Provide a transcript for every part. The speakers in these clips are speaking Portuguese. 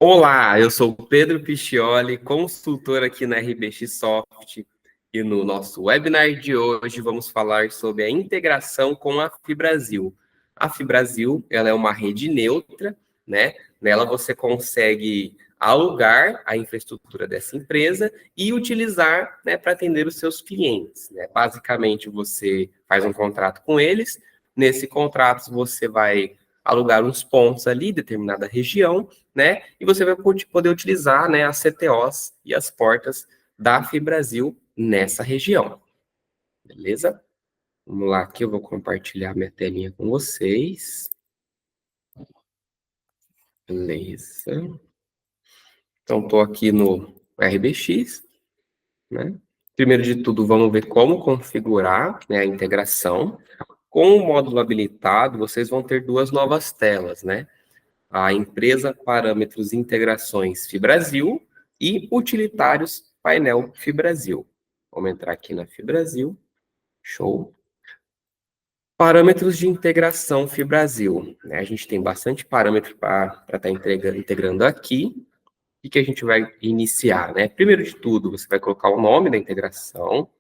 Olá, eu sou o Pedro Piscioli, consultor aqui na RBX Soft, e no nosso webinar de hoje vamos falar sobre a integração com a Fibrasil. A Fibrasil, ela é uma rede neutra, né? Nela você consegue alugar a infraestrutura dessa empresa e utilizar, né, para atender os seus clientes, né? Basicamente, você faz um contrato com eles, nesse contrato você vai alugar uns pontos ali, determinada região, né? E você vai poder utilizar, né, as CTOs e as portas da Fibrasil nessa região, beleza? Vamos lá, aqui eu vou compartilhar minha telinha com vocês. Beleza. Então, estou aqui no RBX, né? Primeiro de tudo, vamos ver como configurar, né, a integração. Com o módulo habilitado, vocês vão ter duas novas telas, né? A empresa, parâmetros e integrações Fibrasil e utilitários painel Fibrasil. Vamos entrar aqui na Fibrasil. Show. Parâmetros de integração Fibrasil, né? A gente tem bastante parâmetro para estar integrando aqui. O que a gente vai iniciar, né? Primeiro de tudo, você vai colocar o nome da integração,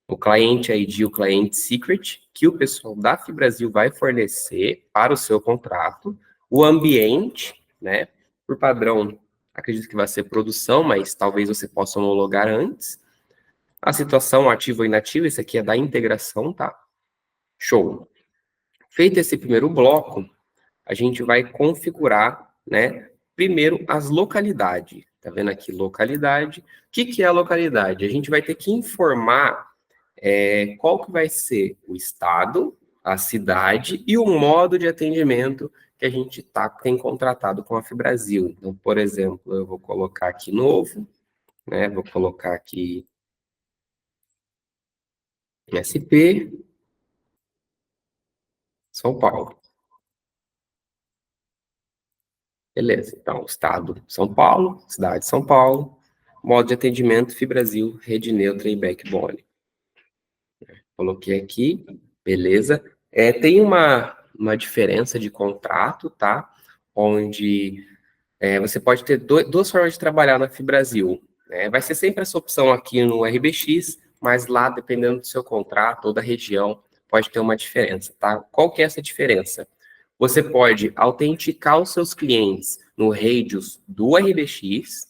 o cliente ID, o cliente secret, que o pessoal da Fibrasil vai fornecer para o seu contrato, o ambiente, né? Por padrão, acredito que vai ser produção, mas talvez você possa homologar antes. A situação ativa ou inativa, isso aqui é da integração, tá? Show. Feito esse primeiro bloco, a gente vai configurar, né? Primeiro, as localidades. Tá vendo aqui, localidade. O que é a localidade? A gente vai ter que informar qual que vai ser o estado, a cidade e o modo de atendimento que a gente tem contratado com a Fibrasil. Então, por exemplo, eu vou colocar aqui novo, né? Vou colocar aqui SP, São Paulo. Beleza, então, estado São Paulo, cidade São Paulo, modo de atendimento Fibrasil, rede neutra e backbone. Coloquei aqui, beleza. Tem uma diferença de contrato, tá? Onde você pode ter duas formas de trabalhar na Fibrasil. Né? Vai ser sempre essa opção aqui no RBX, mas lá, dependendo do seu contrato ou da região, pode ter uma diferença, tá? Qual que é essa diferença? Você pode autenticar os seus clientes no Radius do RBX,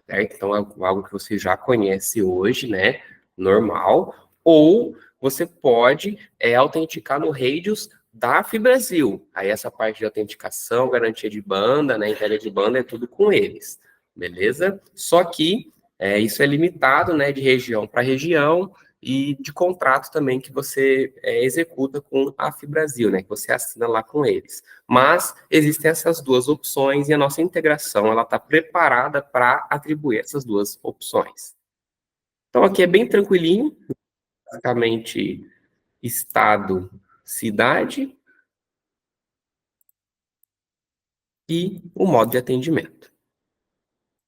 certo? Então, é algo que você já conhece hoje, né? Normal. Ou você pode autenticar no Radius da Fibrasil. Aí essa parte de autenticação, garantia de banda, né, entrega de banda, é tudo com eles, beleza? Só que isso é limitado, né, de região para região e de contrato também que você executa com a Fibrasil, né, que você assina lá com eles. Mas existem essas duas opções e a nossa integração ela está preparada para atribuir essas duas opções. Então aqui é bem tranquilinho, basicamente estado, cidade e o modo de atendimento.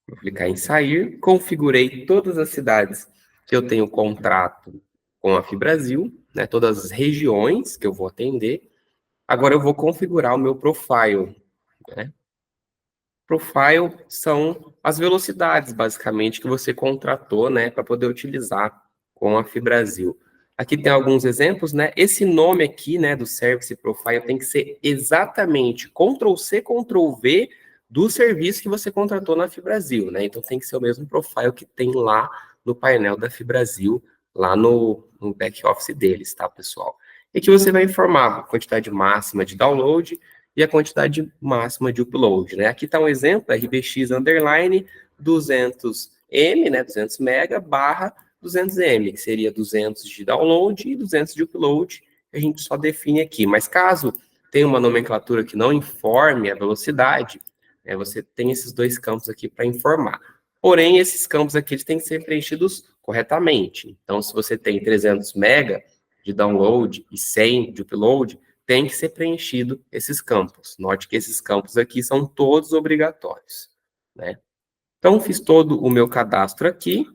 Vou clicar em sair, configurei todas as cidades que eu tenho contrato com a Fibrasil, né, todas as regiões que eu vou atender. Agora eu vou configurar o meu profile, né? Profile são as velocidades, basicamente, que você contratou, né, para poder utilizar com a Fibrasil. Aqui tem alguns exemplos, né? Esse nome aqui, né, do Service Profile tem que ser exatamente Ctrl+C, Ctrl+V do serviço que você contratou na Fibrasil, né? Então tem que ser o mesmo profile que tem lá no painel da Fibrasil, lá no back-office deles, tá, pessoal? E aqui você vai informar a quantidade máxima de download e a quantidade máxima de upload, né? Aqui está um exemplo, RBX underline 200M, né, 200 mega, barra 200M, que seria 200 de download e 200 de upload, a gente só define aqui. Mas caso tenha uma nomenclatura que não informe a velocidade, você tem esses dois campos aqui para informar. Porém, esses campos aqui eles têm que ser preenchidos corretamente. Então, se você tem 300 mega de download e 100 de upload, tem que ser preenchido esses campos. Note que esses campos aqui são todos obrigatórios, né? Então, fiz todo o meu cadastro aqui.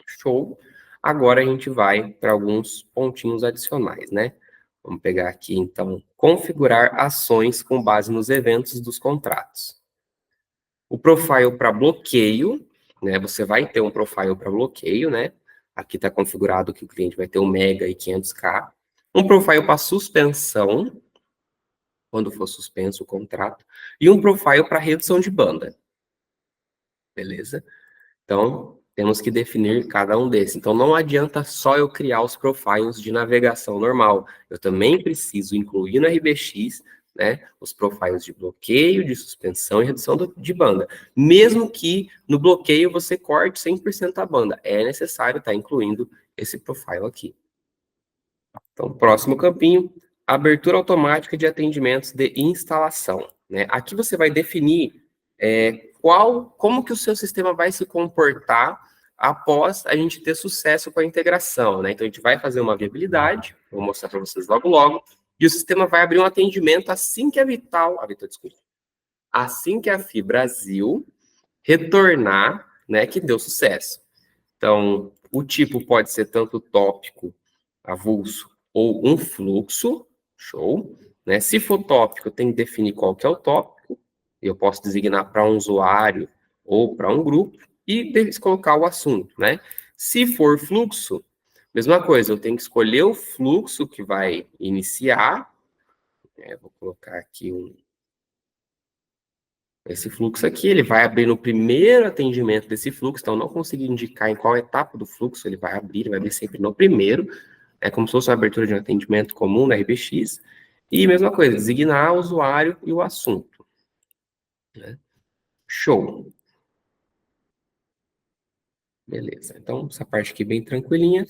Show. Agora a gente vai para alguns pontinhos adicionais, né? Vamos pegar aqui, então, configurar ações com base nos eventos dos contratos. O profile para bloqueio, né? Você vai ter um profile para bloqueio, né? Aqui está configurado que o cliente vai ter 1 mega e 500K. Um profile para suspensão, quando for suspenso o contrato. E um profile para redução de banda. Beleza? Então, temos que definir cada um desses. Então, não adianta só eu criar os profiles de navegação normal. Eu também preciso incluir no RBX, né, os profiles de bloqueio, de suspensão e redução de banda. Mesmo que no bloqueio você corte 100% a banda, é necessário estar incluindo esse profile aqui. Então, próximo campinho, abertura automática de atendimentos de instalação, né? Aqui você vai definir como que o seu sistema vai se comportar após a gente ter sucesso com a integração, né? Então, a gente vai fazer uma viabilidade, vou mostrar para vocês logo logo, e o sistema vai abrir um atendimento assim que assim que a FiBrasil retornar, né, que deu sucesso. Então, o tipo pode ser tanto tópico, avulso, ou um fluxo, show, né? Se for tópico, tem que definir qual que é o tópico, eu posso designar para um usuário ou para um grupo, e colocar o assunto, né? Se for fluxo, mesma coisa, eu tenho que escolher o fluxo que vai iniciar, vou colocar aqui esse fluxo aqui, ele vai abrir no primeiro atendimento desse fluxo, então não consegui indicar em qual etapa do fluxo ele vai abrir sempre no primeiro, é como se fosse uma abertura de um atendimento comum da RBX, e mesma coisa, designar o usuário e o assunto. Né? Show. Beleza, então essa parte aqui bem tranquilinha.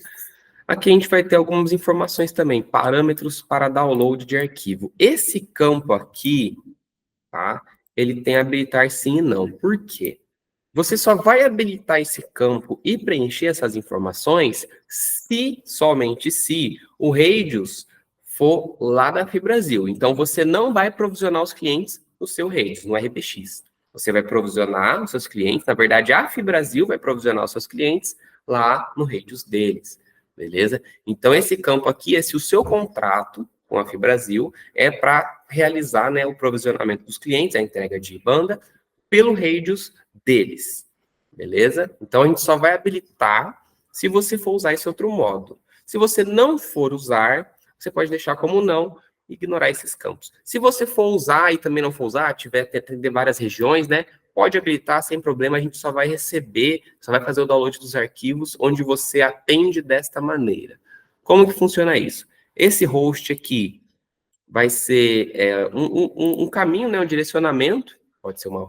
Aqui a gente vai ter algumas informações também, parâmetros para download de arquivo. Esse campo aqui, tá? Ele tem habilitar sim e não. Por quê? Você só vai habilitar esse campo e preencher essas informações se, somente se, o Radius for lá da FiBrasil. Então, você não vai provisionar os clientes no seu Radius, no RPX. Você vai provisionar os seus clientes, na verdade, a FiBrasil vai provisionar os seus clientes lá no Radius deles, beleza? Então, esse campo aqui é se o seu contrato com a FiBrasil é para realizar, né, o provisionamento dos clientes, a entrega de banda, pelo Radius deles, beleza? Então, a gente só vai habilitar se você for usar esse outro modo. Se você não for usar, você pode deixar como não, ignorar esses campos. Se você for usar e também não for usar, tiver atender várias regiões, né? Pode habilitar sem problema, a gente só vai receber, só vai fazer o download dos arquivos onde você atende desta maneira. Como que funciona isso? Esse host aqui vai ser um caminho, né, um direcionamento, pode ser uma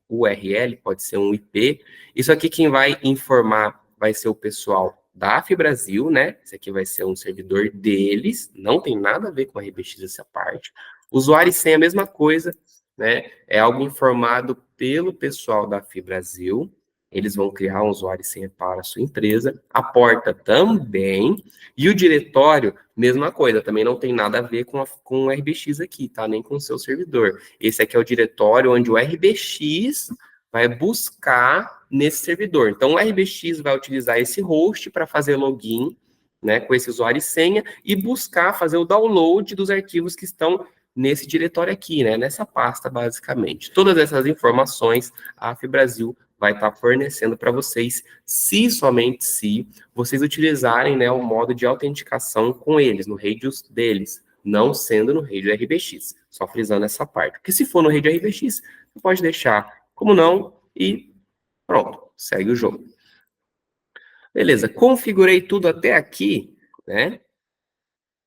URL, pode ser um IP. Isso aqui quem vai informar vai ser o pessoal da FiBrasil, né? Esse aqui vai ser um servidor deles, não tem nada a ver com a RBX essa parte. Usuário e senha, a mesma coisa, né? É algo informado pelo pessoal da FiBrasil. Eles vão criar um usuário e senha para a sua empresa. A porta também. E o diretório, mesma coisa, também não tem nada a ver com o RBX aqui, tá? Nem com o seu servidor. Esse aqui é o diretório onde o RBX vai buscar nesse servidor. Então, o RBX vai utilizar esse host para fazer login, né, com esse usuário e senha e buscar fazer o download dos arquivos que estão nesse diretório aqui, né, nessa pasta, basicamente. Todas essas informações a FiBrasil vai estar fornecendo para vocês, se somente se vocês utilizarem, né, o modo de autenticação com eles, no Radius deles, não sendo no Radius RBX. Só frisando essa parte. Porque se for no Radius RBX, você pode deixar como não e pronto, segue o jogo. Beleza, configurei tudo até aqui, né?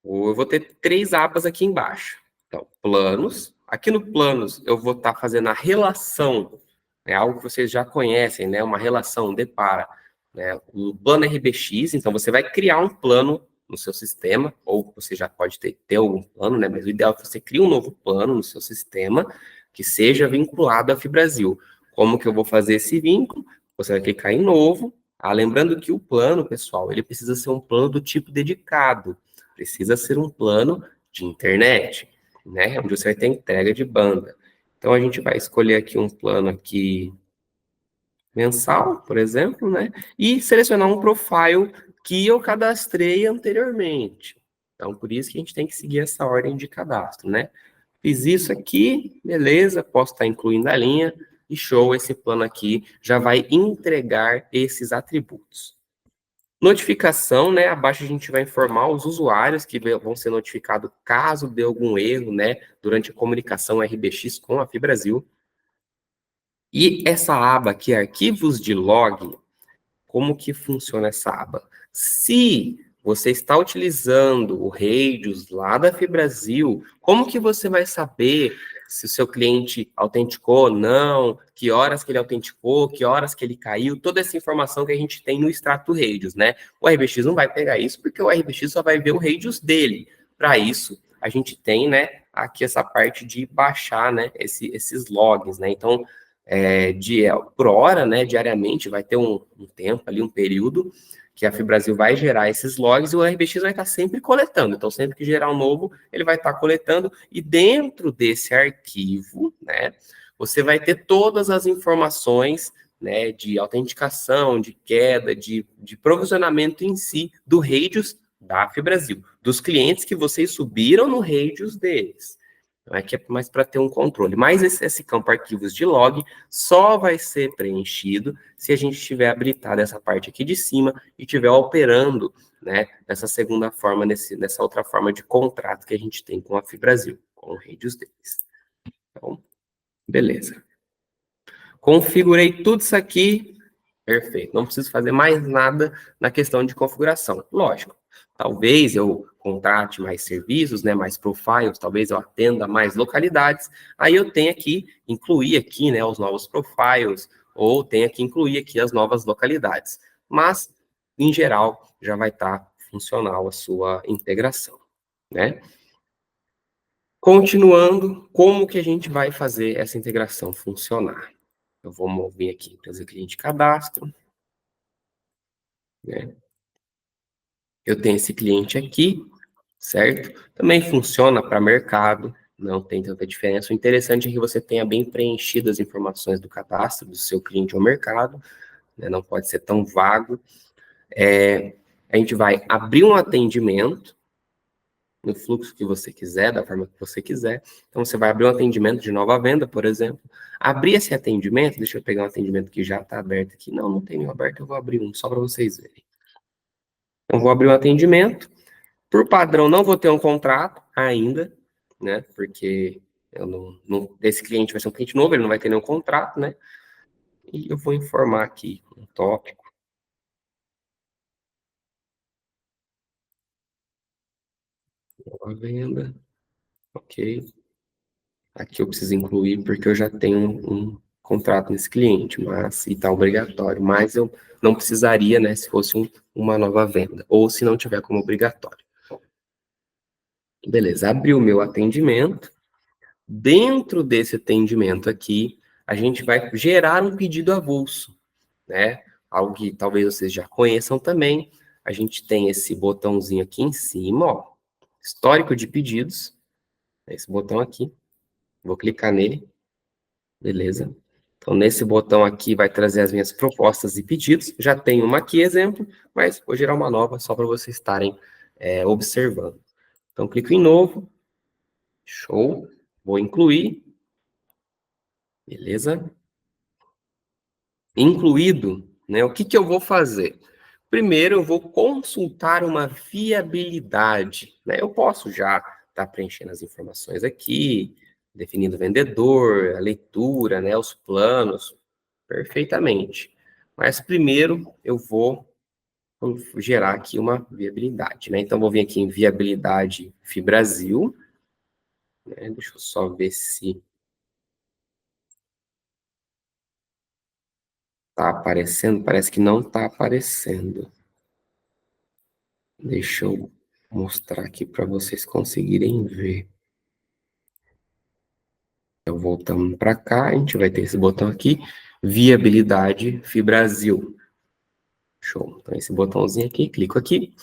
Eu vou ter 3 abas aqui embaixo. Então, planos. Aqui no planos, eu vou estar fazendo a relação, é algo que vocês já conhecem, né? Uma relação depara, né? O plano RBX, então você vai criar um plano no seu sistema, ou você já pode ter algum plano, né? Mas o ideal é que você crie um novo plano no seu sistema que seja vinculado à FiBrasil. Como que eu vou fazer esse vínculo? Você vai clicar em novo. Lembrando que o plano, pessoal, ele precisa ser um plano do tipo dedicado. Precisa ser um plano de internet, né? Onde você vai ter entrega de banda. Então, a gente vai escolher aqui um plano aqui mensal, por exemplo, né? E selecionar um profile que eu cadastrei anteriormente. Então, por isso que a gente tem que seguir essa ordem de cadastro, né? Fiz isso aqui, beleza, posso estar incluindo a linha, e show, esse plano aqui já vai entregar esses atributos. Notificação, né? Abaixo a gente vai informar os usuários que vão ser notificados caso dê algum erro, né? Durante a comunicação RBX com a FiBrasil. E essa aba aqui, arquivos de log, como que funciona essa aba? Se você está utilizando o Radius lá da FiBrasil, como que você vai saber se o seu cliente autenticou ou não, que horas que ele autenticou, que horas que ele caiu, toda essa informação que a gente tem no extrato Radius, né? O RBX não vai pegar isso, porque o RBX só vai ver o Radius dele. Para isso, a gente tem, né, aqui essa parte de baixar, né, esses logs, né? Então, por hora, né, diariamente, vai ter um tempo ali, um período, que a FiBrasil vai gerar esses logs e o RBX vai estar sempre coletando. Então, sempre que gerar um novo, ele vai estar coletando. E dentro desse arquivo, né, você vai ter todas as informações, né, de autenticação, de queda, de provisionamento em si do Radius da FiBrasil, dos clientes que vocês subiram no Radius deles. Então, aqui é mais para ter um controle. Mas esse campo arquivos de log só vai ser preenchido se a gente tiver habilitado essa parte aqui de cima e estiver operando, né, nessa segunda forma, nessa outra forma de contrato que a gente tem com a FiBrasil, com o Radius deles. Então, beleza. Configurei tudo isso aqui. Perfeito. Não preciso fazer mais nada na questão de configuração. Lógico, talvez eu contrate mais serviços, né, mais profiles, talvez eu atenda mais localidades. Aí eu tenho que incluir aqui, né, os novos profiles, ou tenho que incluir aqui as novas localidades. Mas, em geral, já vai estar funcional a sua integração, né? Continuando, como que a gente vai fazer essa integração funcionar? Eu vou mover aqui, trazer cliente cadastro, né? Eu tenho esse cliente aqui, certo? Também funciona para mercado, não tem tanta diferença. O interessante é que você tenha bem preenchido as informações do cadastro do seu cliente ao mercado, né? Não pode ser tão vago. A gente vai abrir um atendimento no fluxo que você quiser, da forma que você quiser. Então, você vai abrir um atendimento de nova venda, por exemplo. Abrir esse atendimento, deixa eu pegar um atendimento que já está aberto aqui. Não tem nenhum aberto, eu vou abrir um, só para vocês verem. Então, vou abrir um atendimento. Por padrão, não vou ter um contrato ainda, né? Porque eu esse cliente vai ser um cliente novo, ele não vai ter nenhum contrato, né? E eu vou informar aqui um tópico. Nova venda. Ok. Aqui eu preciso incluir porque eu já tenho um contrato nesse cliente, mas e está obrigatório. Mas eu não precisaria, né? Se fosse uma nova venda, ou se não tiver como obrigatório. Beleza, abri o meu atendimento. Dentro desse atendimento aqui, a gente vai gerar um pedido avulso, né? Algo que talvez vocês já conheçam também. A gente tem esse botãozinho aqui em cima, ó, histórico de pedidos. Esse botão aqui. Vou clicar nele. Beleza. Então, nesse botão aqui vai trazer as minhas propostas e pedidos. Já tem uma aqui, exemplo, mas vou gerar uma nova só para vocês estarem observando. Então, clico em novo. Show. Vou incluir. Beleza. Incluído, né? O que que eu vou fazer? Primeiro, eu vou consultar uma viabilidade, né? Eu posso já estar preenchendo as informações aqui, definindo o vendedor, a leitura, né? Os planos, perfeitamente. Mas primeiro, eu vou gerar aqui uma viabilidade, né? Então, vou vir aqui em viabilidade FiBrasil, né? Deixa eu só ver se está aparecendo. Parece que não está aparecendo. Deixa eu mostrar aqui para vocês conseguirem ver. Então, voltando para cá, a gente vai ter esse botão aqui, viabilidade FiBrasil. Show. Então, esse botãozinho aqui, clico aqui.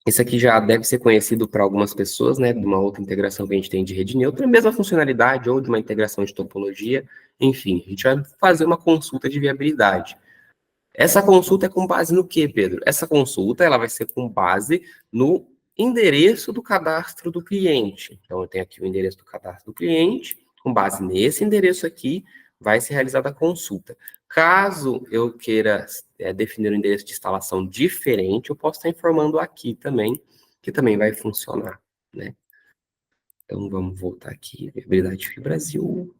Esse aqui já deve ser conhecido para algumas pessoas, né? De uma outra integração que a gente tem de rede neutra, mesma funcionalidade, ou de uma integração de topologia. Enfim, a gente vai fazer uma consulta de viabilidade. Essa consulta é com base no quê, Pedro? Essa consulta ela vai ser com base no endereço do cadastro do cliente. Então, eu tenho aqui o endereço do cadastro do cliente, com base nesse endereço aqui, vai ser realizada a consulta. Caso eu queira definir um endereço de instalação diferente, eu posso estar informando aqui também, que também vai funcionar, né? Então, vamos voltar aqui, viabilidade FI Brasil,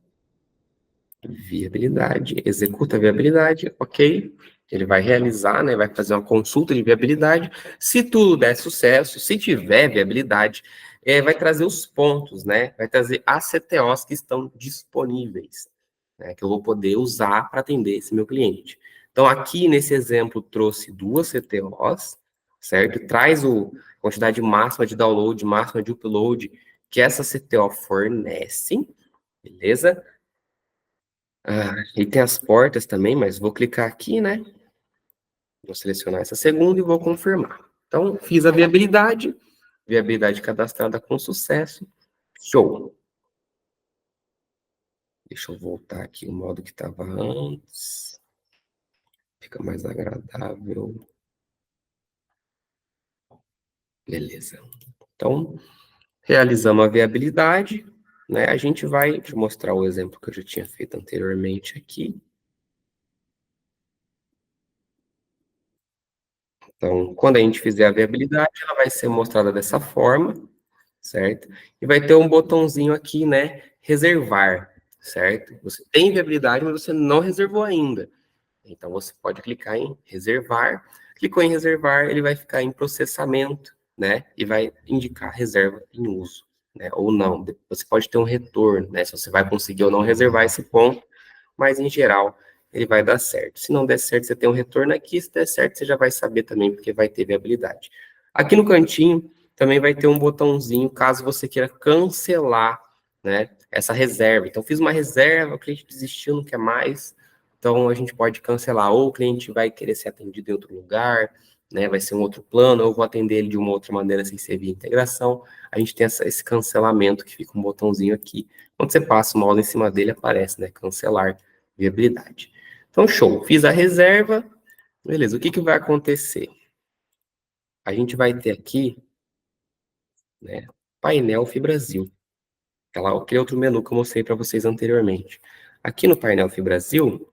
viabilidade, executa a viabilidade, ok. Ele vai realizar, né, vai fazer uma consulta de viabilidade. Se tudo der sucesso, se tiver viabilidade, vai trazer os pontos, né? Vai trazer as CTOs que estão disponíveis, né, que eu vou poder usar para atender esse meu cliente. Então, aqui nesse exemplo, trouxe duas CTOs, certo? Traz a quantidade máxima de download, máxima de upload que essa CTO fornece, beleza? E tem as portas também, mas vou clicar aqui, né? Vou selecionar essa segunda e vou confirmar. Então, fiz a viabilidade, viabilidade cadastrada com sucesso. Show! Deixa eu voltar aqui o modo que estava antes. Fica mais agradável. Beleza. Então, realizamos a viabilidade, né? A gente vai te mostrar o exemplo que eu já tinha feito anteriormente aqui. Então, quando a gente fizer a viabilidade, ela vai ser mostrada dessa forma, certo? E vai ter um botãozinho aqui, né? Reservar, certo? Você tem viabilidade, mas você não reservou ainda. Então, você pode clicar em reservar. Clicou em reservar, ele vai ficar em processamento, né? E vai indicar reserva em uso, né? Ou não. Você pode ter um retorno, né? Se você vai conseguir ou não reservar esse ponto, mas em geral ele vai dar certo. Se não der certo, você tem um retorno aqui. Se der certo, você já vai saber também, porque vai ter viabilidade. Aqui no cantinho também vai ter um botãozinho, caso você queira cancelar, né, essa reserva. Então, fiz uma reserva, o cliente desistiu, não quer mais. Então, a gente pode cancelar, ou o cliente vai querer ser atendido em outro lugar, né, vai ser um outro plano, ou eu vou atender ele de uma outra maneira sem ser via integração. A gente tem esse cancelamento, que fica um botãozinho aqui. Quando você passa o mouse em cima dele, aparece, né, cancelar viabilidade. Então, show. Fiz a reserva. Beleza, o que que vai acontecer? A gente vai ter aqui, né, painel FIBrasil. Aquele outro menu que eu mostrei para vocês anteriormente. Aqui no painel FIBrasil,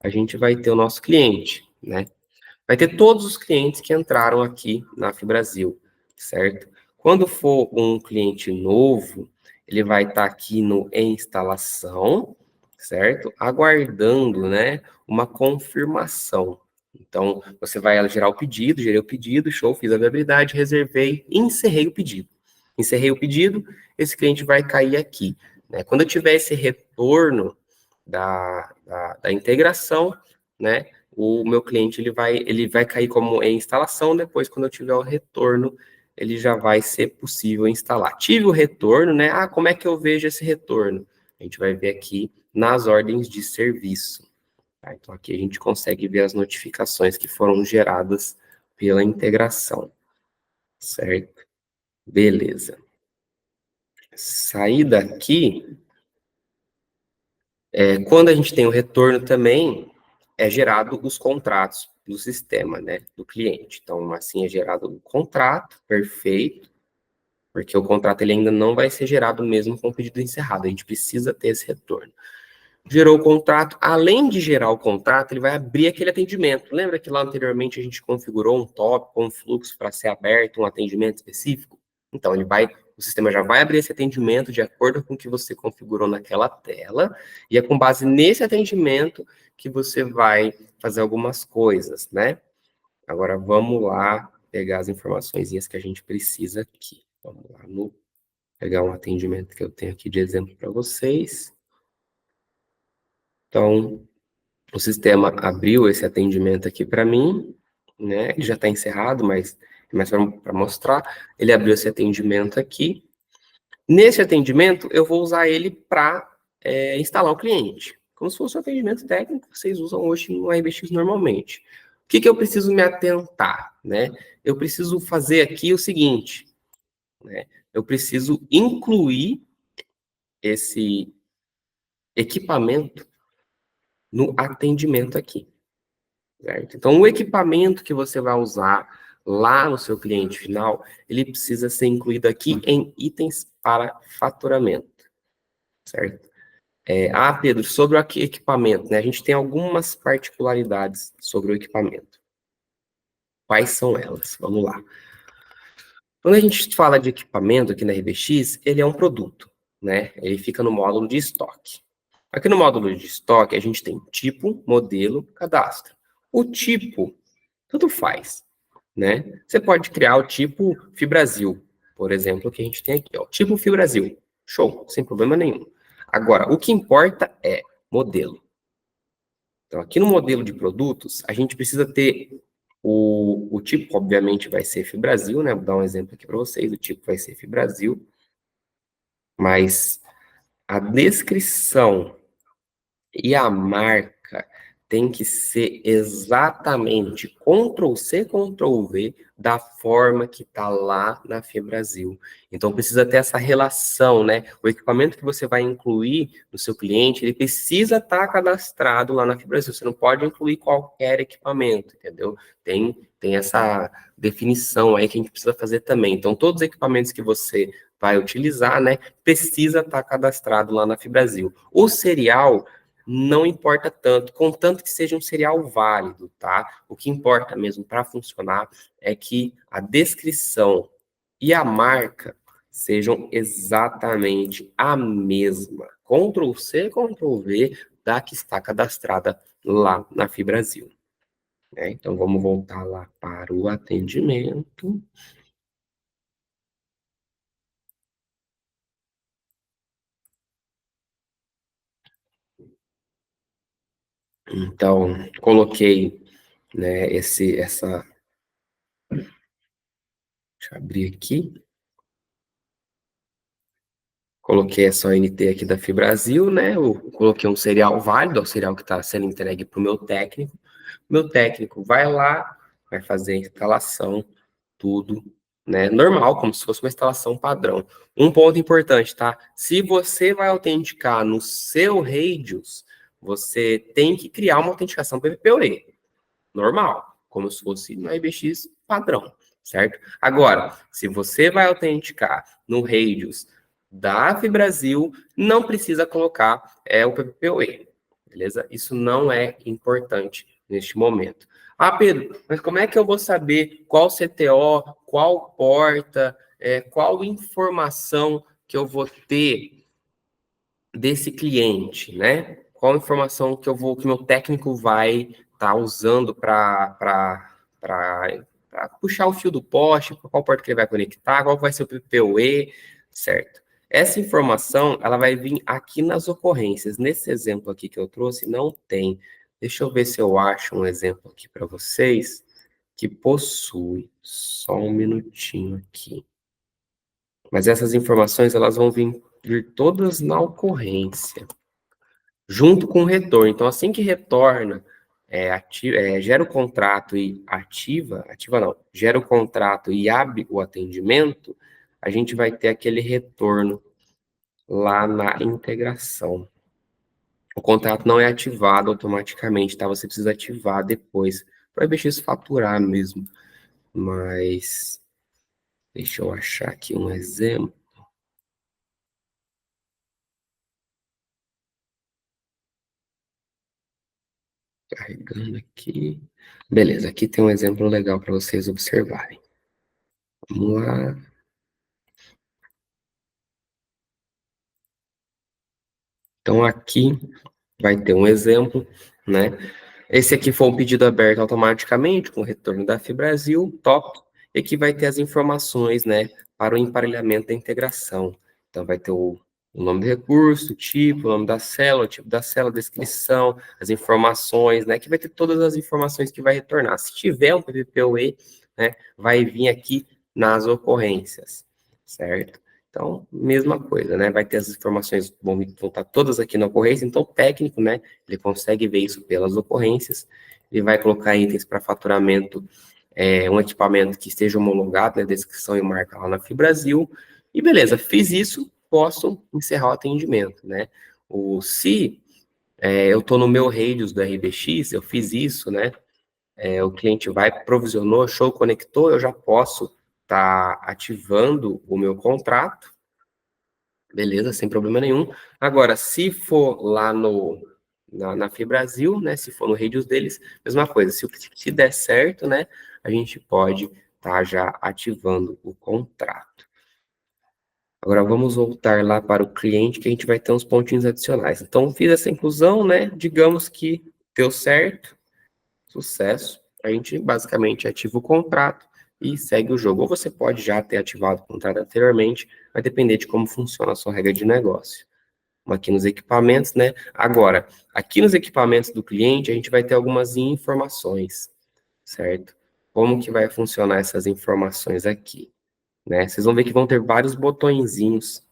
a gente vai ter o nosso cliente, né? Vai ter todos os clientes que entraram aqui na FIBrasil, certo? Quando for um cliente novo, ele vai estar aqui no em instalação, certo? Aguardando, né, uma confirmação. Então, você vai gerar o pedido, gerei o pedido, show, fiz a viabilidade, reservei, encerrei o pedido. Encerrei o pedido, esse cliente vai cair aqui, né? Quando eu tiver esse retorno da integração, né, o meu cliente ele vai cair como em instalação, depois quando eu tiver o retorno, ele já vai ser possível instalar. Tive o retorno, né? Como é que eu vejo esse retorno? A gente vai ver aqui nas ordens de serviço. Tá? Então aqui a gente consegue ver as notificações que foram geradas pela integração, certo? Beleza. Sair daqui, quando a gente tem o retorno também, é gerado os contratos do sistema, né, do cliente. Então, assim é gerado o contrato, perfeito, porque o contrato ele ainda não vai ser gerado mesmo com o pedido encerrado, a gente precisa ter esse retorno. Gerou o contrato, além de gerar o contrato, ele vai abrir aquele atendimento. Lembra que lá anteriormente a gente configurou um tópico, um fluxo para ser aberto, um atendimento específico? Então, o sistema já vai abrir esse atendimento de acordo com o que você configurou naquela tela, e é com base nesse atendimento que você vai fazer algumas coisas, né? Agora, vamos lá pegar as informações que a gente precisa aqui. Vamos lá, pegar um atendimento que eu tenho aqui de exemplo para vocês. Então, o sistema abriu esse atendimento aqui para mim, né? Ele já está encerrado, mas é mais para mostrar. Ele abriu esse atendimento aqui. Nesse atendimento, eu vou usar ele para instalar o cliente, como se fosse um atendimento técnico que vocês usam hoje no RBX normalmente. O que que eu preciso me atentar, né? Eu preciso fazer aqui o seguinte, né? Eu preciso incluir esse equipamento no atendimento aqui. Certo? Então, o equipamento que você vai usar lá no seu cliente final, ele precisa ser incluído aqui em itens para faturamento, certo? Pedro, sobre o equipamento, né? A gente tem algumas particularidades sobre o equipamento. Quais são elas? Vamos lá. Quando a gente fala de equipamento aqui na RBX, ele é um produto, né? Ele fica no módulo de estoque. Aqui no módulo de estoque, a gente tem tipo, modelo, cadastro. O tipo, tanto faz, né? Você pode criar o tipo Fibrasil, por exemplo, que a gente tem aqui, ó. Tipo Fibrasil. Show, sem problema nenhum. Agora, o que importa é modelo. Então, aqui no modelo de produtos, a gente precisa ter o tipo, obviamente, vai ser Fibrasil, né? Vou dar um exemplo aqui para vocês. O tipo vai ser Fibrasil, mas a descrição e a marca tem que ser exatamente Ctrl+C, Ctrl+V da forma que está lá na FIBrasil. Então precisa ter essa relação, né? O equipamento que você vai incluir no seu cliente, ele precisa estar cadastrado lá na FIBrasil. Você não pode incluir qualquer equipamento, entendeu? Tem essa definição aí que a gente precisa fazer também. Então todos os equipamentos que você vai utilizar, né, precisa estar cadastrado lá na FIBrasil. O serial não importa tanto, contanto que seja um serial válido, tá? O que importa mesmo para funcionar é que a descrição e a marca sejam exatamente a mesma. Ctrl+C, Ctrl+V da que está cadastrada lá na FIBrasil. Né? Então, vamos voltar lá para o atendimento. Então, coloquei, né, essa... Deixa eu abrir aqui. Coloquei essa ONT aqui da Fibrasil, né? Eu coloquei um serial válido, é o serial que está sendo entregue para o meu técnico. Meu técnico vai lá, vai fazer a instalação, tudo, né? Normal, como se fosse uma instalação padrão. Um ponto importante, tá? Se você vai autenticar no seu Radius, você tem que criar uma autenticação PPPoE. Normal, como se fosse no IBX padrão, certo? Agora, se você vai autenticar no Radius da FIBrasil, não precisa colocar o PPPoE, beleza? Isso não é importante neste momento. Pedro, mas como é que eu vou saber qual CTO, qual porta, qual informação que eu vou ter desse cliente, né? Qual informação que que meu técnico vai estar usando para puxar o fio do poste, qual porta que ele vai conectar, qual vai ser o PPoE, certo? Essa informação, ela vai vir aqui nas ocorrências. Nesse exemplo aqui que eu trouxe, não tem. Deixa eu ver se eu acho um exemplo aqui para vocês que possui. Só um minutinho aqui. Mas essas informações, elas vão vir todas na ocorrência junto com o retorno. Então, assim que retorna, gera o contrato e ativa não, gera o contrato e abre o atendimento, a gente vai ter aquele retorno lá na integração. O contrato não é ativado automaticamente, tá? Você precisa ativar depois, para o IBX faturar mesmo. Mas, deixa eu achar aqui um exemplo. Carregando aqui. Beleza, aqui tem um exemplo legal para vocês observarem. Vamos lá. Então, aqui vai ter um exemplo, né? Esse aqui foi um pedido aberto automaticamente, com o retorno da FIBrasil, top. E aqui vai ter as informações, né, para o emparelhamento da integração. Então, vai ter o nome do recurso, o tipo, o nome da célula, o tipo da célula, a descrição, as informações, né, que vai ter todas as informações que vai retornar. Se tiver um PPPoE, né, vai vir aqui nas ocorrências, certo? Então, mesma coisa, né? Vai ter as informações, vão estar todas aqui na ocorrência. Então, o técnico, né? Ele consegue ver isso pelas ocorrências. Ele vai colocar itens para faturamento, um equipamento que esteja homologado, né? Descrição e marca lá na FIBrasil. E beleza, fiz isso, posso encerrar o atendimento, né? Se eu estou no meu Radius do RBX, eu fiz isso, né? o cliente provisionou, show, conectou, eu já posso estar ativando o meu contrato, beleza, sem problema nenhum. Agora, se for lá na FIBrasil, né, se for no Radius deles, mesma coisa, se der certo, né, a gente pode estar já ativando o contrato. Agora vamos voltar lá para o cliente, que a gente vai ter uns pontinhos adicionais. Então, fiz essa inclusão, né, digamos que deu certo, sucesso, a gente basicamente ativa o contrato e segue o jogo. Ou você pode já ter ativado o contrato anteriormente, vai depender de como funciona a sua regra de negócio. Aqui nos equipamentos, né? Agora, aqui nos equipamentos do cliente, a gente vai ter algumas informações, certo? Como que vai funcionar essas informações aqui, né? Vocês vão ver que vão ter vários botõezinhos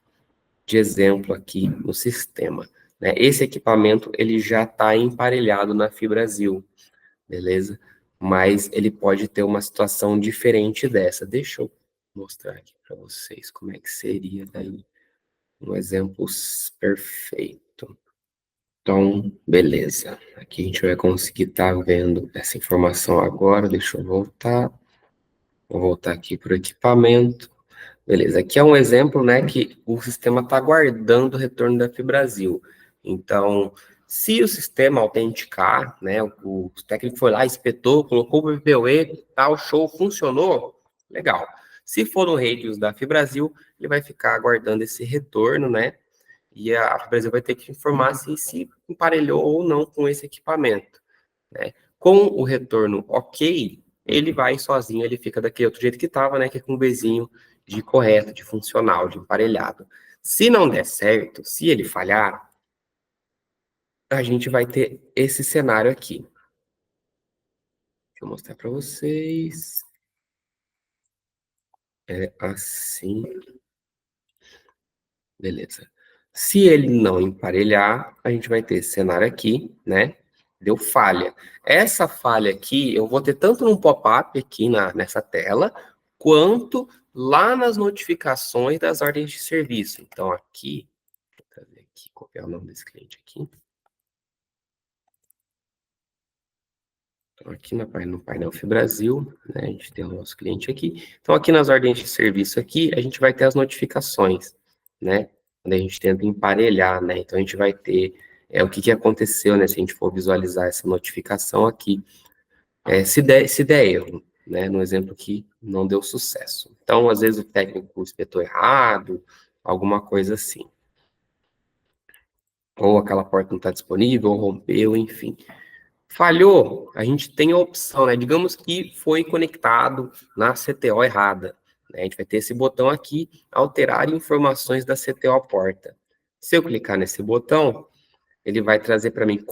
de exemplo aqui no sistema, né? Esse equipamento, ele já está emparelhado na FIBrasil, beleza? Mas ele pode ter uma situação diferente dessa. Deixa eu mostrar aqui para vocês como é que seria daí um exemplo perfeito. Então, beleza. Aqui a gente vai conseguir estar vendo essa informação agora. Deixa eu voltar. Vou voltar aqui para o equipamento. Beleza. Aqui é um exemplo, né, que o sistema está aguardando o retorno da FIBrasil. Então, se o sistema autenticar, né, o técnico foi lá, espetou, colocou o PPoE, tal, show, funcionou, legal. Se for no Radius da FIBrasil, ele vai ficar aguardando esse retorno, né, e a FIBrasil vai ter que informar se emparelhou ou não com esse equipamento, né. Com o retorno ok, ele vai sozinho, ele fica daquele outro jeito que estava, né, que é com o Bzinho de correto, de funcional, de emparelhado. Se não der certo, se ele falhar, a gente vai ter esse cenário aqui. Deixa eu mostrar para vocês. É assim. Beleza. Se ele não emparelhar, a gente vai ter esse cenário aqui, né? Deu falha. Essa falha aqui, eu vou ter tanto num pop-up aqui nessa tela, quanto lá nas notificações das ordens de serviço. Então, aqui, vou trazer aqui, copiar o nome desse cliente aqui. Então, aqui no painel FIBrasil, né, a gente tem o nosso cliente aqui. Então, aqui nas ordens de serviço aqui, a gente vai ter as notificações, né? Quando a gente tenta emparelhar, né? Então, a gente vai ter o que aconteceu, né? Se a gente for visualizar essa notificação aqui. Se der erro, né? No exemplo que não deu sucesso. Então, às vezes o técnico espetou errado, alguma coisa assim. Ou aquela porta não está disponível, ou rompeu, enfim. Falhou, a gente tem a opção, né? Digamos que foi conectado na CTO errada, né? A gente vai ter esse botão aqui, alterar informações da CTO porta. Se eu clicar nesse botão, ele vai trazer para mim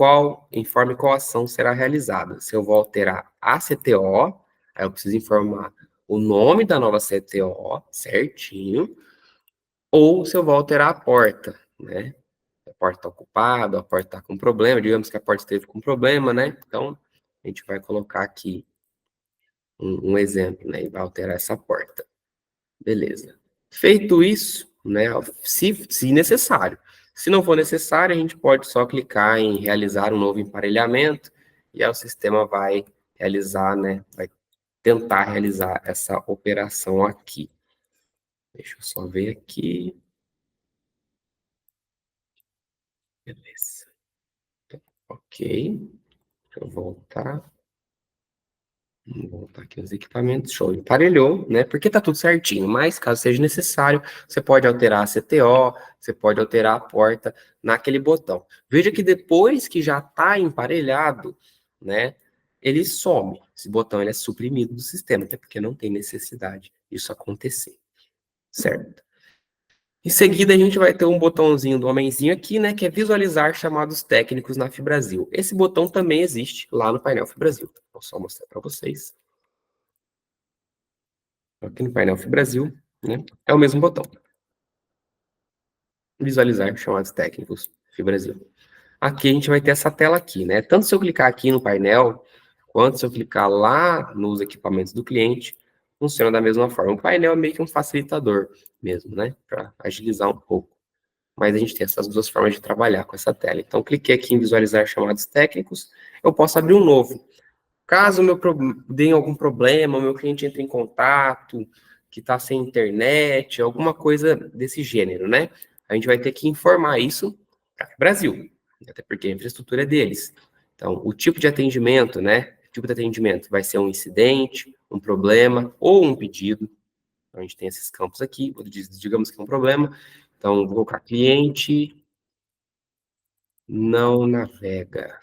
informe qual ação será realizada. Se eu vou alterar a CTO, aí eu preciso informar o nome da nova CTO certinho, ou se eu vou alterar a porta, né? A porta está ocupada, a porta está com problema, digamos que a porta esteve com problema, né? Então, a gente vai colocar aqui um exemplo, né? E vai alterar essa porta. Beleza. Feito isso, né? Se necessário. Se não for necessário, a gente pode só clicar em realizar um novo emparelhamento e aí o sistema vai realizar, né? Vai tentar realizar essa operação aqui. Deixa eu só ver aqui. Beleza. Então, ok. Deixa eu voltar. Vamos voltar aqui nos equipamentos. Show. Emparelhou, né? Porque tá tudo certinho. Mas, caso seja necessário, você pode alterar a CTO, você pode alterar a porta naquele botão. Veja que depois que já tá emparelhado, né? Ele some. Esse botão ele é suprimido do sistema, até porque não tem necessidade disso acontecer. Certo? Em seguida, a gente vai ter um botãozinho do homenzinho aqui, né? Que é visualizar chamados técnicos na FIBrasil. Esse botão também existe lá no painel FIBrasil. Vou só mostrar para vocês. Aqui no painel FIBrasil, né? É o mesmo botão. Visualizar chamados técnicos FIBrasil. Aqui a gente vai ter essa tela aqui, né? Tanto se eu clicar aqui no painel, quanto se eu clicar lá nos equipamentos do cliente, funciona da mesma forma. O painel é meio que um facilitador mesmo, né? Para agilizar um pouco. Mas a gente tem essas duas formas de trabalhar com essa tela. Então, cliquei aqui em visualizar chamados técnicos, eu posso abrir um novo. Caso dê algum problema, o meu cliente entre em contato, que está sem internet, alguma coisa desse gênero, né? A gente vai ter que informar isso para o Brasil, até porque a infraestrutura é deles. Então, o tipo de atendimento, né? O tipo de atendimento vai ser um incidente, um problema ou um pedido. Então, a gente tem esses campos aqui, digamos que é um problema. Então, vou colocar cliente não navega.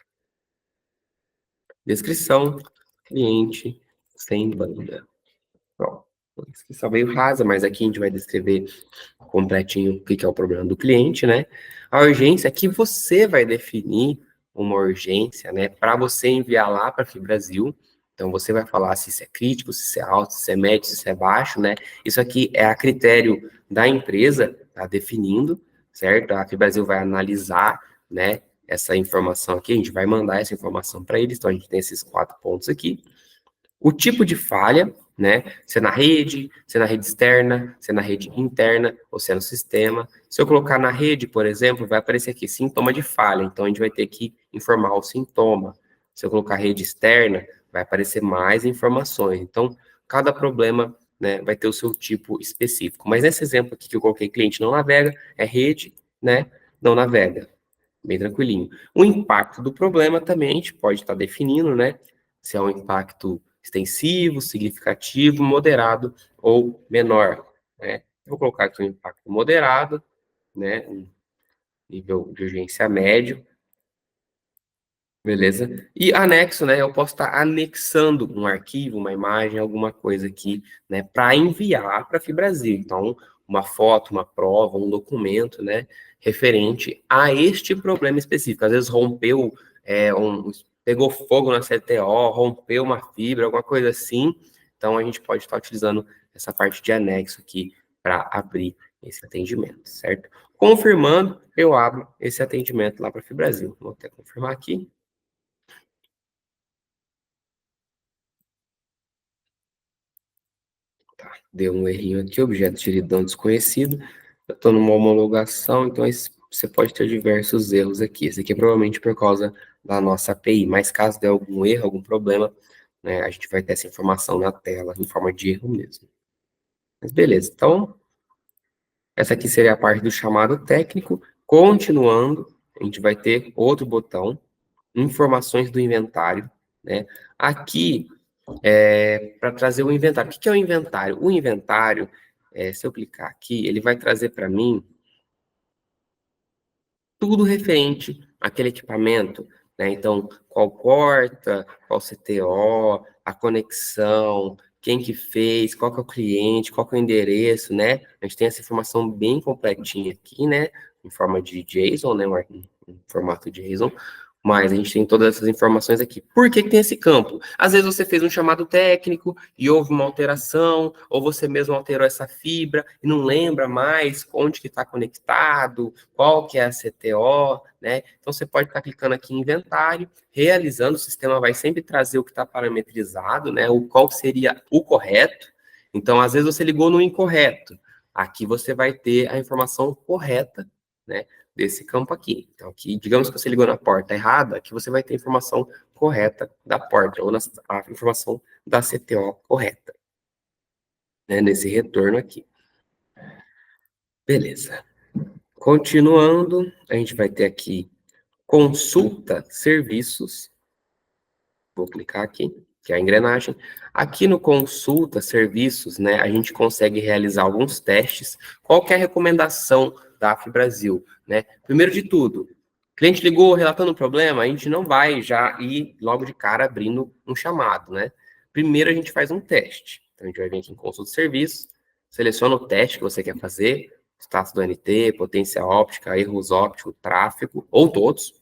Descrição, cliente sem banda. Pronto. A descrição meio rasa, mas aqui a gente vai descrever completinho o que é o problema do cliente, né? A urgência é que você vai definir uma urgência, né, para você enviar lá para a FIBrasil. Então, você vai falar se isso é crítico, se isso é alto, se isso é médio, se isso é baixo, né? Isso aqui é a critério da empresa, tá definindo, certo? A FIBrasil vai analisar, né, essa informação aqui, a gente vai mandar essa informação para eles, então a gente tem esses 4 pontos aqui. O tipo de falha, né? Se é na rede, se é na rede externa, se é na rede interna ou se é no sistema. Se eu colocar na rede, por exemplo, vai aparecer aqui sintoma de falha, então a gente vai ter que informar o sintoma. Se eu colocar rede externa, vai aparecer mais informações. Então, cada problema, né, vai ter o seu tipo específico. Mas nesse exemplo aqui que eu coloquei, cliente não navega, é rede, né, não navega. Bem tranquilinho. O impacto do problema também a gente pode estar definindo, né? Se é um impacto extensivo, significativo, moderado ou menor, né? Eu vou colocar aqui um impacto moderado, né? Um nível de urgência médio, beleza? E anexo, né? Eu posso estar anexando um arquivo, uma imagem, alguma coisa aqui, né? Para enviar para a FIBrasil. Então, uma foto, uma prova, um documento, né? Referente a este problema específico. Às vezes rompeu, pegou fogo na CTO, rompeu uma fibra, alguma coisa assim. Então, a gente pode estar utilizando essa parte de anexo aqui para abrir esse atendimento, certo? Confirmando, eu abro esse atendimento lá para a FIBrasil. Vou até confirmar aqui. Deu um errinho aqui, objeto de não desconhecido. Eu estou numa homologação, então você pode ter diversos erros aqui. Esse aqui é provavelmente por causa da nossa API, mas caso dê algum erro, algum problema, né, a gente vai ter essa informação na tela, em forma de erro mesmo. Mas beleza, então, essa aqui seria a parte do chamado técnico. Continuando, a gente vai ter outro botão, informações do inventário, né? Aqui para trazer o inventário. O que é o inventário? O inventário, se eu clicar aqui, ele vai trazer para mim tudo referente àquele equipamento, né? Então, qual porta, qual CTO, a conexão, quem que fez, qual que é o cliente, qual que é o endereço, né? A gente tem essa informação bem completinha aqui, né? Em forma de JSON, né? Em formato JSON. Mas a gente tem todas essas informações aqui. Por que que tem esse campo? Às vezes você fez um chamado técnico e houve uma alteração, ou você mesmo alterou essa fibra e não lembra mais onde que está conectado, qual que é a CTO, né? Então você pode estar clicando aqui em inventário, realizando, o sistema vai sempre trazer o que está parametrizado, né? O qual seria o correto. Então, às vezes você ligou no incorreto. Aqui você vai ter a informação correta, né? Desse campo aqui. Então, aqui, digamos que você ligou na porta errada, aqui você vai ter a informação correta da porta, ou a informação da CTO correta, né, nesse retorno aqui. Beleza. Continuando, a gente vai ter aqui consulta serviços. Vou clicar aqui, que é a engrenagem. Aqui no consulta serviços, né, a gente consegue realizar alguns testes. Qual que é a recomendação da FIBrasil, né? Primeiro de tudo, cliente ligou relatando um problema, a gente não vai já ir logo de cara abrindo um chamado, né? Primeiro a gente faz um teste. Então a gente vai vir aqui em consulta de serviços, seleciona o teste que você quer fazer, status do NT, potência óptica, erros ópticos, tráfego, ou todos,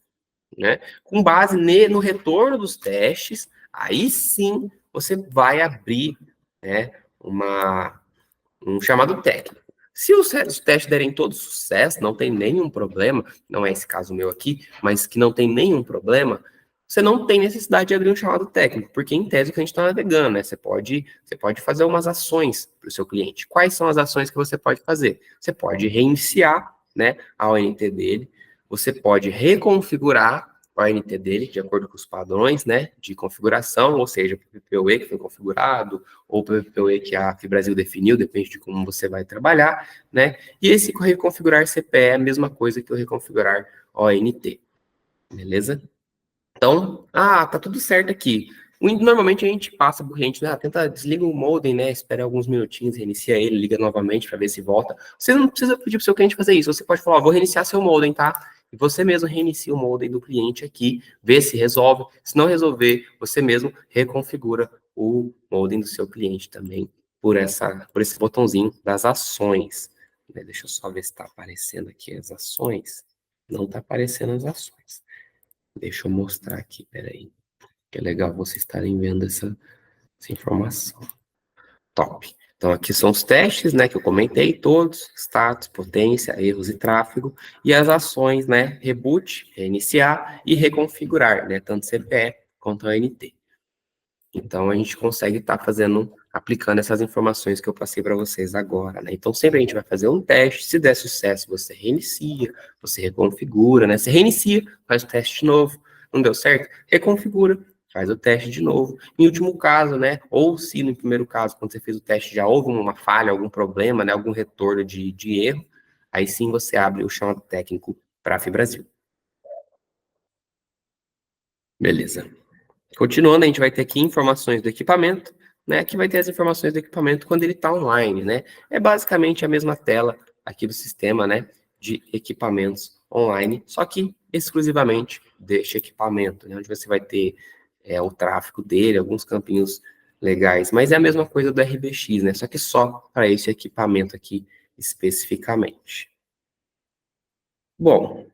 né? Com base no retorno dos testes, aí sim você vai abrir, né, um chamado técnico. Se os testes derem todo sucesso, não tem nenhum problema, não é esse caso meu aqui, mas que não tem nenhum problema, você não tem necessidade de abrir um chamado técnico, porque em tese o cliente está navegando, né? Você pode fazer umas ações para o seu cliente. Quais são as ações que você pode fazer? Você pode reiniciar, né, a ONT dele, você pode reconfigurar ONT dele, de acordo com os padrões, né, de configuração, ou seja, o PPoE que foi configurado, ou o PPoE que a FIBrasil definiu, depende de como você vai trabalhar, né, e esse reconfigurar CPE é a mesma coisa que o reconfigurar ONT, beleza? Então, tá tudo certo aqui. Normalmente a gente passa por gente, né? Tenta desliga o modem, né? Espera alguns minutinhos, reinicia ele, liga novamente para ver se volta. Você não precisa pedir para o seu cliente fazer isso. Você pode falar, ó, vou reiniciar seu modem, tá? E você mesmo reinicia o modem do cliente aqui, vê se resolve. Se não resolver, você mesmo reconfigura o modem do seu cliente também por esse botãozinho das ações. Deixa eu só ver se está aparecendo aqui as ações. Não está aparecendo as ações. Deixa eu mostrar aqui, peraí. Que é legal vocês estarem vendo essa informação. Top. Então, aqui são os testes, né, que eu comentei todos, status, potência, erros e tráfego, e as ações, né, reboot, reiniciar e reconfigurar, né, tanto CPE quanto ANT. Então, a gente consegue estar aplicando essas informações que eu passei para vocês agora, né? Então, sempre a gente vai fazer um teste, se der sucesso, você reinicia, você reconfigura, né? Você reinicia, faz o teste de novo, não deu certo? Reconfigura, faz o teste de novo. Em último caso, né? Ou se no primeiro caso, quando você fez o teste, já houve uma falha, algum problema, né? Algum retorno de erro, aí sim você abre o chamado técnico para a FIBrasil. Beleza. Continuando, a gente vai ter aqui informações do equipamento, né? Aqui vai ter as informações do equipamento quando ele está online, né? É basicamente a mesma tela aqui do sistema, né? De equipamentos online, só que exclusivamente deste equipamento, né? Onde você vai ter o tráfego dele, alguns campinhos legais, mas é a mesma coisa do RBX, né? Só que só para esse equipamento aqui especificamente. Bom,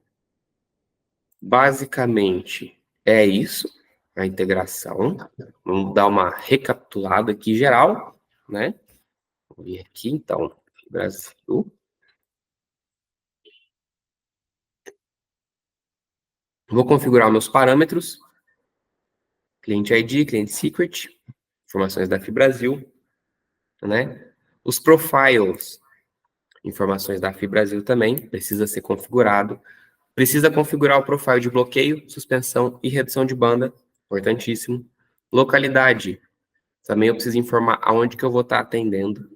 basicamente é isso, a integração. Vamos dar uma recapitulada aqui geral, né? Vou vir aqui, então, Brasil. Vou configurar meus parâmetros, cliente ID, cliente secret, informações da FIBrasil, né? Os profiles, informações da FIBrasil também, precisa ser configurado. Precisa configurar o profile de bloqueio, suspensão e redução de banda, importantíssimo. Localidade, também eu preciso informar aonde que eu vou estar atendendo,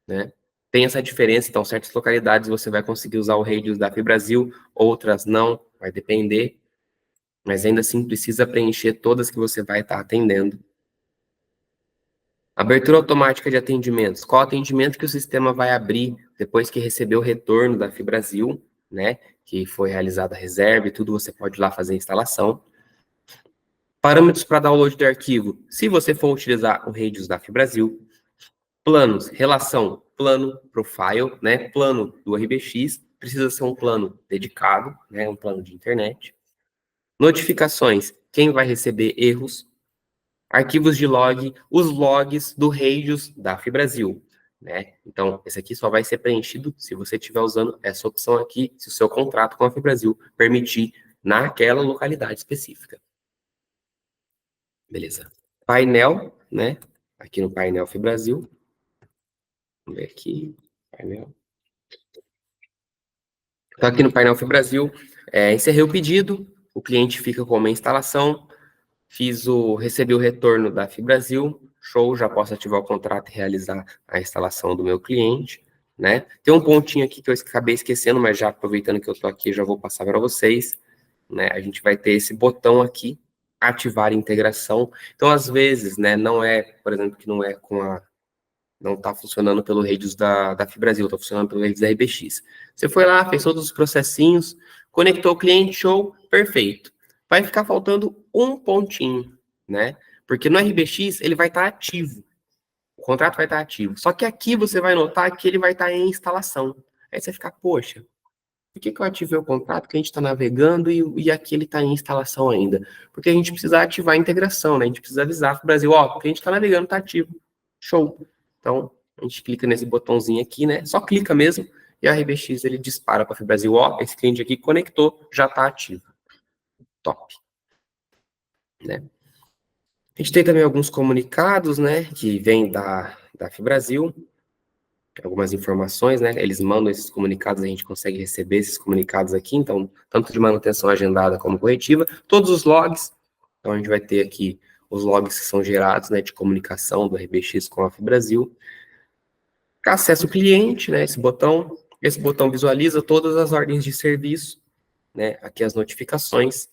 né? Tem essa diferença, então, certas localidades você vai conseguir usar o radius da FIBrasil, outras não, vai depender, mas ainda assim precisa preencher todas que você vai estar atendendo. Abertura automática de atendimentos. Qual atendimento que o sistema vai abrir depois que receber o retorno da FIBrasil, né? Que foi realizada a reserva e tudo, você pode ir lá fazer a instalação. Parâmetros para download de arquivo. Se você for utilizar o radius da FIBrasil, planos, relação, plano, profile, né? Plano do RBX, precisa ser um plano dedicado, né? Um plano de internet. Notificações, quem vai receber erros. Arquivos de log, os logs do radius da FIBrasil, né? Então, esse aqui só vai ser preenchido se você estiver usando essa opção aqui, se o seu contrato com a FIBrasil permitir naquela localidade específica. Beleza. Painel, né? Aqui no painel FIBrasil. Vamos ver aqui. Painel. Então, aqui no painel FIBrasil, encerrei o pedido, o cliente fica com uma instalação, recebi o retorno da FIBrasil, show, já posso ativar o contrato e realizar a instalação do meu cliente, né? Tem um pontinho aqui que eu acabei esquecendo, mas já aproveitando que eu estou aqui, já vou passar para vocês, né? A gente vai ter esse botão aqui, ativar integração. Então, às vezes, né, não é, por exemplo, que não está funcionando pelo radius da FIBrasil, está funcionando pelo radius da RBX. Você foi lá, fez todos os processinhos, conectou o cliente, show, perfeito. Vai ficar faltando um pontinho, né? Porque no RBX ele vai estar ativo, o contrato vai estar ativo. Só que aqui você vai notar que ele vai estar em instalação. Aí você fica, poxa, por que eu ativei o contrato que a gente está navegando e aqui ele está em instalação ainda? Porque a gente precisa ativar a integração, né? A gente precisa avisar para o Brasil, ó, porque a gente está navegando, está ativo. Show. Então, a gente clica nesse botãozinho aqui, né? Só clica mesmo e a RBX ele dispara para a FIBrasil, ó, esse cliente aqui conectou, já está ativo. Top. Né? A gente tem também alguns comunicados, né, que vêm da FIBrasil. algumas informações, né? Eles mandam esses comunicados, a gente consegue receber esses comunicados aqui, então, tanto de manutenção agendada como corretiva, todos os logs, então a gente vai ter aqui os logs que são gerados, né, de comunicação do RBX com a FIBrasil. Acesso cliente, né, esse botão visualiza todas as ordens de serviço, né, aqui as notificações,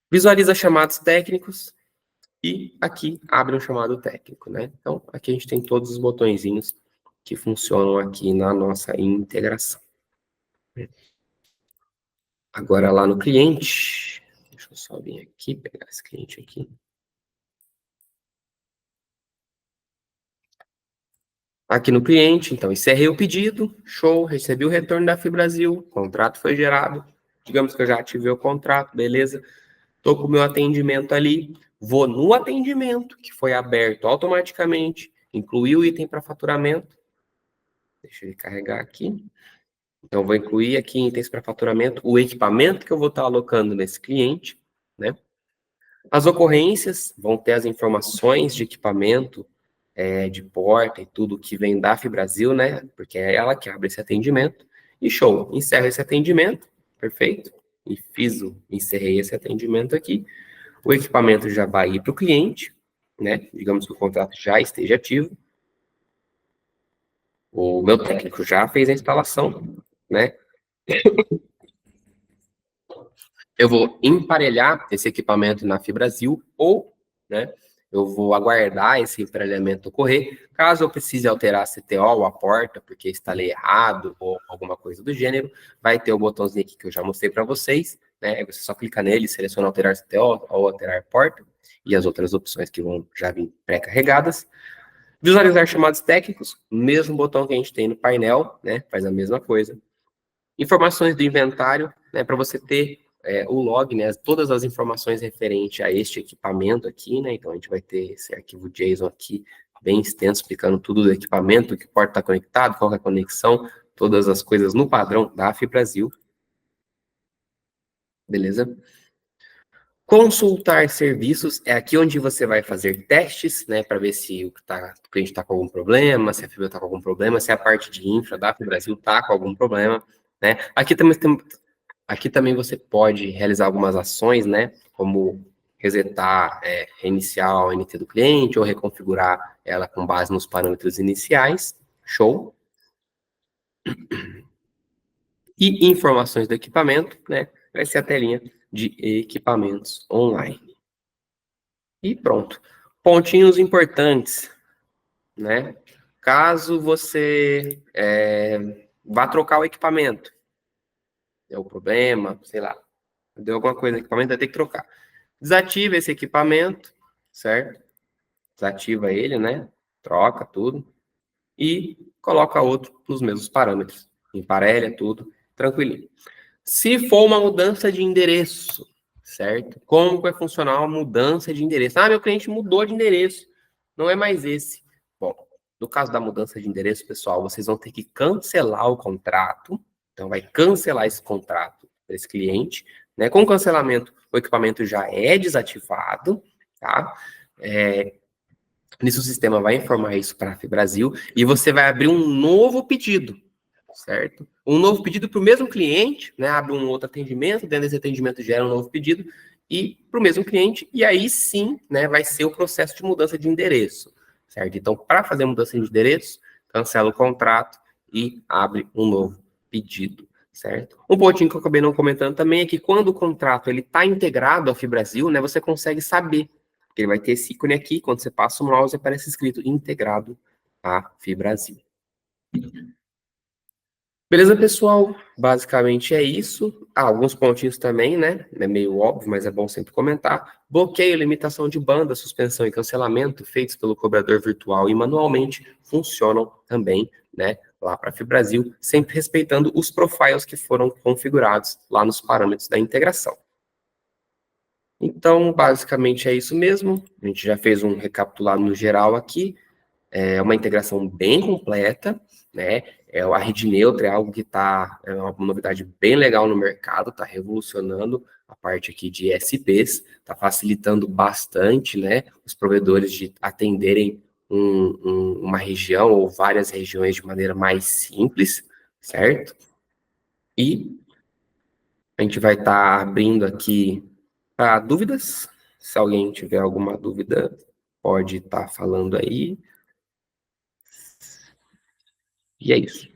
visualiza chamados técnicos, e aqui abre um chamado técnico, né? Então, aqui a gente tem todos os botõezinhos que funcionam aqui na nossa integração. Agora, lá no cliente, deixa eu só vir aqui, pegar esse cliente aqui. Aqui no cliente, então, encerrei o pedido, show, recebi o retorno da FIBrasil, o contrato foi gerado, digamos que eu já ativei o contrato, beleza? Estou com o meu atendimento ali, vou no atendimento, que foi aberto automaticamente, incluí o item para faturamento, deixa ele carregar aqui. Então, vou incluir aqui em itens para faturamento o equipamento que eu vou estar alocando nesse cliente, né? As ocorrências vão ter as informações de equipamento, de porta e tudo que vem da FIBrasil, né? Porque é ela que abre esse atendimento. E show, encerro esse atendimento, perfeito? E encerrei esse atendimento aqui. O equipamento já vai ir para o cliente, né? Digamos que o contrato já esteja ativo. O meu técnico já fez a instalação, né? Eu vou emparelhar esse equipamento na FIBrasil ou, né, eu vou aguardar esse emparelhamento ocorrer. Caso eu precise alterar a CTO ou a porta, porque instalei errado ou alguma coisa do gênero, vai ter o botãozinho aqui que eu já mostrei para vocês, né? Você só clica nele, seleciona alterar CTO ou alterar porta e as outras opções que vão já vir pré-carregadas. Visualizar chamados técnicos, mesmo botão que a gente tem no painel, né? Faz a mesma coisa. Informações do inventário, né, para você ter o log, né, todas as informações referentes a este equipamento aqui, né, então a gente vai ter esse arquivo JSON aqui, bem extenso, explicando tudo do equipamento, que porta está conectado, qual é a conexão, todas as coisas no padrão da FIBrasil, beleza? Consultar serviços é aqui onde você vai fazer testes, né, para ver se o cliente está com algum problema, se a fibra está com algum problema, se a parte de infra da FIBrasil está com algum problema, né? Aqui também você pode realizar algumas ações, né, como resetar, reiniciar a ONT do cliente ou reconfigurar ela com base nos parâmetros iniciais, show. E informações do equipamento, né, vai ser a telinha de equipamentos online. E pronto. Pontinhos importantes, né? Caso você vá trocar o equipamento, deu problema, sei lá, deu alguma coisa no equipamento, vai ter que trocar. Desativa esse equipamento, certo? Desativa ele, né? Troca tudo e coloca outro nos mesmos parâmetros. Emparelha tudo, tranquilinho. Se for uma mudança de endereço, certo? Como vai funcionar uma mudança de endereço? Ah, meu cliente mudou de endereço, não é mais esse. Bom, no caso da mudança de endereço, pessoal, vocês vão ter que cancelar o contrato. Então, vai cancelar esse contrato para esse cliente, né? Com o cancelamento, o equipamento já é desativado, tá? Nisso o sistema vai informar isso para a FIBrasil e você vai abrir um novo pedido, certo? Um novo pedido para o mesmo cliente, né? Abre um outro atendimento, dentro desse atendimento gera um novo pedido e para o mesmo cliente, e aí sim, né, vai ser o processo de mudança de endereço, certo? Então, para fazer a mudança de endereço, cancela o contrato e abre um novo pedido, certo? Um pontinho que eu acabei não comentando também é que quando o contrato ele está integrado ao FIBrasil, né, você consegue saber, porque ele vai ter esse ícone aqui, quando você passa o mouse aparece escrito integrado à FIBrasil. Beleza, pessoal? Basicamente é isso. Alguns pontinhos também, né? É meio óbvio, mas é bom sempre comentar. Bloqueio, limitação de banda, suspensão e cancelamento, feitos pelo cobrador virtual e manualmente, funcionam também, né? Lá para a FIBrasil, sempre respeitando os profiles que foram configurados lá nos parâmetros da integração. Então, basicamente é isso mesmo. A gente já fez um recapitulado no geral aqui. É uma integração bem completa, né? A rede neutra é algo que é uma novidade bem legal no mercado, está revolucionando a parte aqui de SPs, está facilitando bastante, né? Os provedores de atenderem uma região ou várias regiões de maneira mais simples, certo? E a gente vai estar abrindo aqui para dúvidas. Se alguém tiver alguma dúvida, pode estar falando aí. E é isso.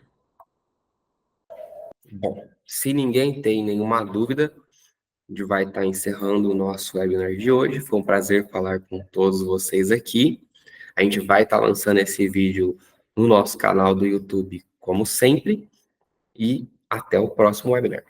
Bom, se ninguém tem nenhuma dúvida, a gente vai estar encerrando o nosso webinar de hoje. Foi um prazer falar com todos vocês aqui. A gente vai estar lançando esse vídeo no nosso canal do YouTube, como sempre. E até o próximo webinar.